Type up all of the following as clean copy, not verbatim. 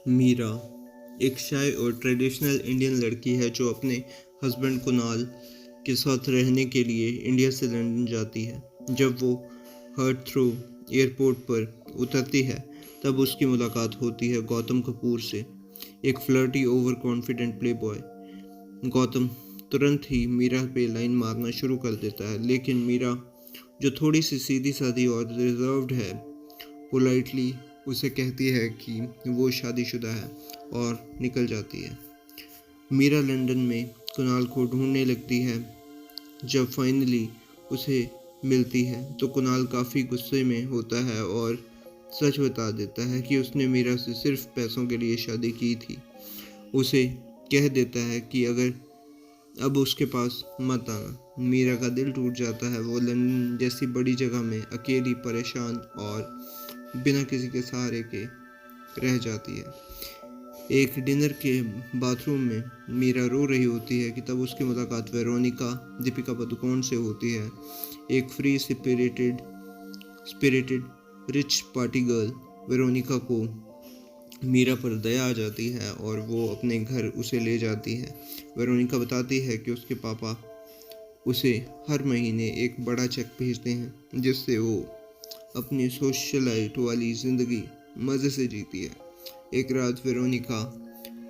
मीरा एक शाय और traditional Indian लड़की है जो अपने हस्बैंड कुणाल के साथ रहने के लिए इंडिया से लंदन जाती है। जब वो हार्थ्रो एयरपोर्ट पर उतरती है तब उसकी मुलाकात होती है गौतम कपूर से, एक flirty over confident play boy. Gautam तुरंत ही मीरा पे लाइन मारना शुरू कर देता है, लेकिन मीरा जो थोड़ी सी सीधी सादी और रिजर्व्ड है, पोलाइटली उसे कहती है कि वो शादीशुदा है और निकल जाती है। मीरा लंदन में कुणाल को ढूंढने लगती है। जब फाइनली उसे मिलती है तो कुणाल काफ़ी गुस्से में होता है और सच बता देता है कि उसने मीरा से सिर्फ पैसों के लिए शादी की थी। उसे कह देता है कि अगर अब उसके पास मत आना। मीरा का दिल टूट जाता है। वो लंदन जैसी बड़ी जगह में अकेली, परेशान और बिना किसी के सहारे के रह जाती है। एक डिनर के बाथरूम में मीरा रो रही होती है कि तब उसकी मुलाकात वेरोनिका दीपिका पादुकोण से होती है, एक free spirited rich party girl. Veronica को मीरा पर दया आ जाती है और वो अपने घर उसे ले जाती है। वेरोनिका बताती है कि उसके पापा उसे हर महीने एक बड़ा चेक भेजते हैं जिससे वो अपनी सोशलाइट वाली ज़िंदगी मज़े से जीती है। एक रात वेरोनिका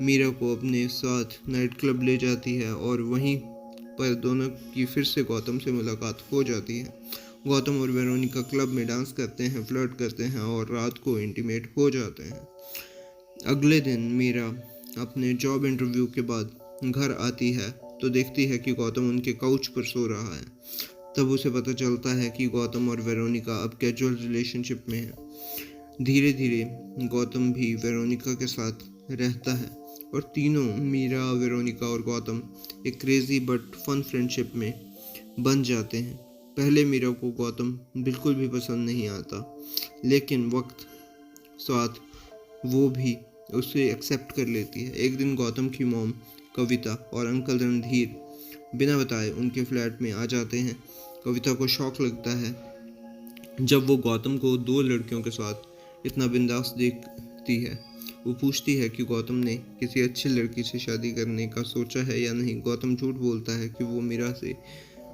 मीरा को अपने साथ नाइट क्लब ले जाती है और वहीं पर दोनों की फिर से गौतम से मुलाकात हो जाती है। गौतम और वेरोनिका क्लब में डांस करते हैं, फ्लर्ट करते हैं और रात को इंटीमेट हो जाते हैं। अगले दिन मीरा अपने जॉब इंटरव्यू के बाद घर आती है तो देखती है कि गौतम उनके काउच पर सो रहा है। तब उसे पता चलता है कि गौतम और वेरोनिका अब कैजुअल रिलेशनशिप में हैं। धीरे धीरे गौतम भी वेरोनिका के साथ रहता है और तीनों, मीरा, वेरोनिका और गौतम, एक क्रेजी बट फन फ्रेंडशिप में बन जाते हैं। पहले मीरा को गौतम बिल्कुल भी पसंद नहीं आता, लेकिन वक्त साथ वो भी उसे एक्सेप्ट कर लेती है। एक दिन गौतम की मॉम कविता और अंकल रणधीर बिना बताए उनके फ्लैट में आ जाते हैं। कविता को शौक लगता है जब वो गौतम को दो लड़कियों के साथ इतना बिंदास देखती है। वो पूछती है कि गौतम ने किसी अच्छी लड़की से शादी करने का सोचा है या नहीं। गौतम झूठ बोलता है कि वो मीरा से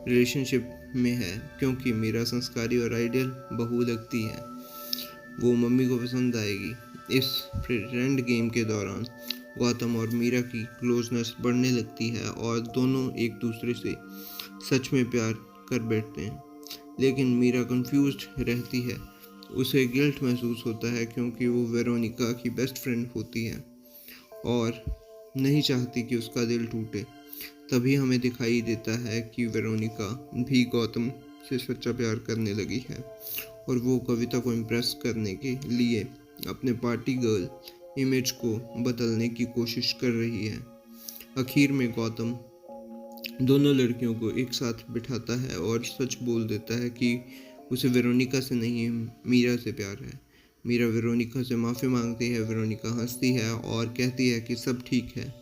रिलेशनशिप में है क्योंकि मीरा संस्कारी और आइडियल बहू लगती है, वो मम्मी को पसंद आएगी। इस फ्रेंड गेम के दौरान गौतम और मीरा की क्लोजनेस बढ़ने लगती है और दोनों एक दूसरे से सच में प्यार कर बैठते हैं। लेकिन मीरा कंफ्यूज्ड रहती है। उसे गिल्ट महसूस होता है क्योंकि वो वेरोनिका की बेस्ट फ्रेंड होती है और नहीं चाहती कि उसका दिल टूटे। तभी हमें दिखाई देता है कि वेरोनिका भी गौतम से सच्चा प्यार करने लगी है और वो कविता को इम्प्रेस करने के लिए अपने पार्टी गर्ल इमेज को बदलने की कोशिश कर रही है। आखिर में गौतम दोनों लड़कियों को एक साथ बिठाता है और सच बोल देता है कि उसे वेरोनिका से नहीं, मीरा से प्यार है। मीरा वेरोनिका से माफ़ी मांगती है। वेरोनिका हंसती है और कहती है कि सब ठीक है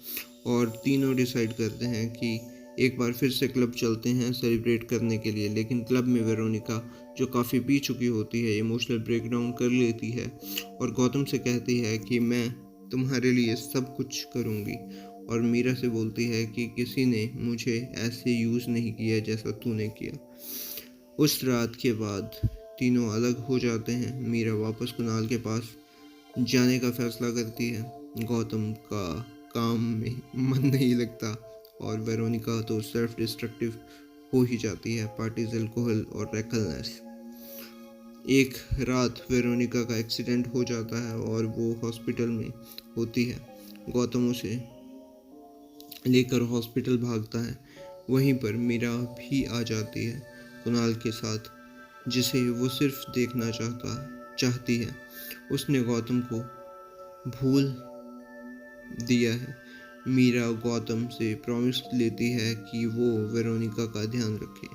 और तीनों डिसाइड करते हैं कि एक बार फिर से क्लब चलते हैं सेलिब्रेट करने के लिए। लेकिन क्लब में वेरोनिका, जो काफ़ी पी चुकी होती है, इमोशनल ब्रेकडाउन कर लेती है और गौतम से कहती है कि मैं तुम्हारे लिए सब कुछ करूँगी, और मीरा से बोलती है कि किसी ने मुझे ऐसे यूज़ नहीं किया जैसा तूने किया। उस रात के बाद तीनों अलग हो जाते हैं। मीरा वापस कुणाल के पास जाने का फैसला करती है। गौतम का काम में मन नहीं लगता और वेरोनिका तो सेल्फ डिस्ट्रक्टिव हो ही जाती है, पार्टीज, अल्कोहल और रेकलनेस। एक रात वेरोनिका का एक्सीडेंट हो जाता है और वो हॉस्पिटल में होती है। गौतम उसे लेकर हॉस्पिटल भागता है। वहीं पर मीरा भी आ जाती है कुणाल के साथ, जिसे वो सिर्फ देखना चाहती है। उसने गौतम को भूल दिया है। मीरा गौतम से प्रॉमिस लेती है कि वो वेरोनिका का ध्यान रखे।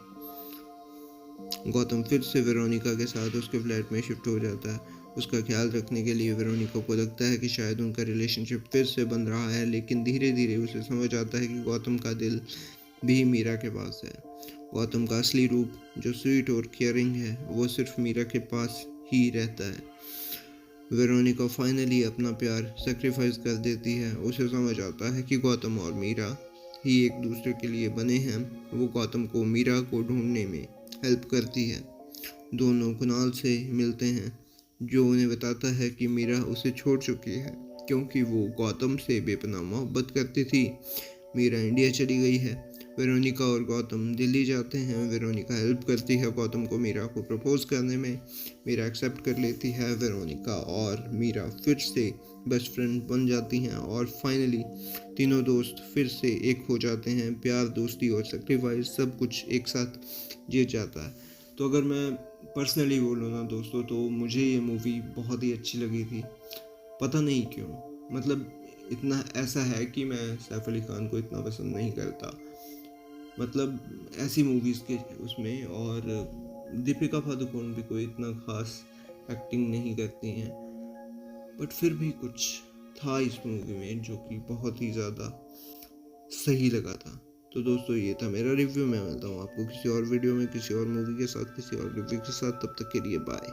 गौतम फिर से वेरोनिका के साथ उसके फ्लैट में शिफ्ट हो जाता है उसका ख्याल रखने के लिए। वेरोनिका को लगता है कि शायद उनका रिलेशनशिप फिर से बन रहा है, लेकिन धीरे धीरे उसे समझ आता है कि गौतम का दिल भी मीरा के पास है। गौतम का असली रूप, जो स्वीट और केयरिंग है, वो सिर्फ मीरा के पास ही रहता है। वेरोनिका फाइनली अपना प्यार सेक्रीफाइस कर देती है। उसे समझ आता है कि गौतम और मीरा ही एक दूसरे के लिए बने हैं। वो गौतम को मीरा को ढूंढने में हेल्प करती है। दोनों कुणाल से मिलते हैं, जो उन्हें बताता है कि मीरा उसे छोड़ चुकी है क्योंकि वो गौतम से बेपनाह मोहब्बत करती थी। मीरा इंडिया चली गई है। वेरोनिका और गौतम दिल्ली जाते हैं। वेरोनिका हेल्प करती है गौतम को मीरा को प्रपोज करने में। मीरा एक्सेप्ट कर लेती है। वेरोनिका और मीरा फिर से बेस्ट फ्रेंड बन जाती हैं और फाइनली तीनों दोस्त फिर से एक हो जाते हैं। प्यार, दोस्ती और सेक्रीफाइस सब कुछ एक साथ जीत जाता है। तो अगर मैं पर्सनली बोलूँ ना दोस्तों, तो मुझे ये मूवी बहुत ही अच्छी लगी थी। पता नहीं क्यों, मतलब इतना ऐसा है कि मैं सैफ अली खान को इतना पसंद नहीं करता, मतलब ऐसी मूवीज़ के उसमें। और दीपिका पादुकोण भी कोई इतना खास एक्टिंग नहीं करती हैं, बट फिर भी कुछ था इस मूवी में जो कि बहुत ही ज़्यादा सही लगा था। तो दोस्तों, ये था मेरा रिव्यू। मैं मिलता हूँ आपको किसी और वीडियो में, किसी और मूवी के साथ, किसी और रिव्यू के साथ। तब तक के लिए बाय।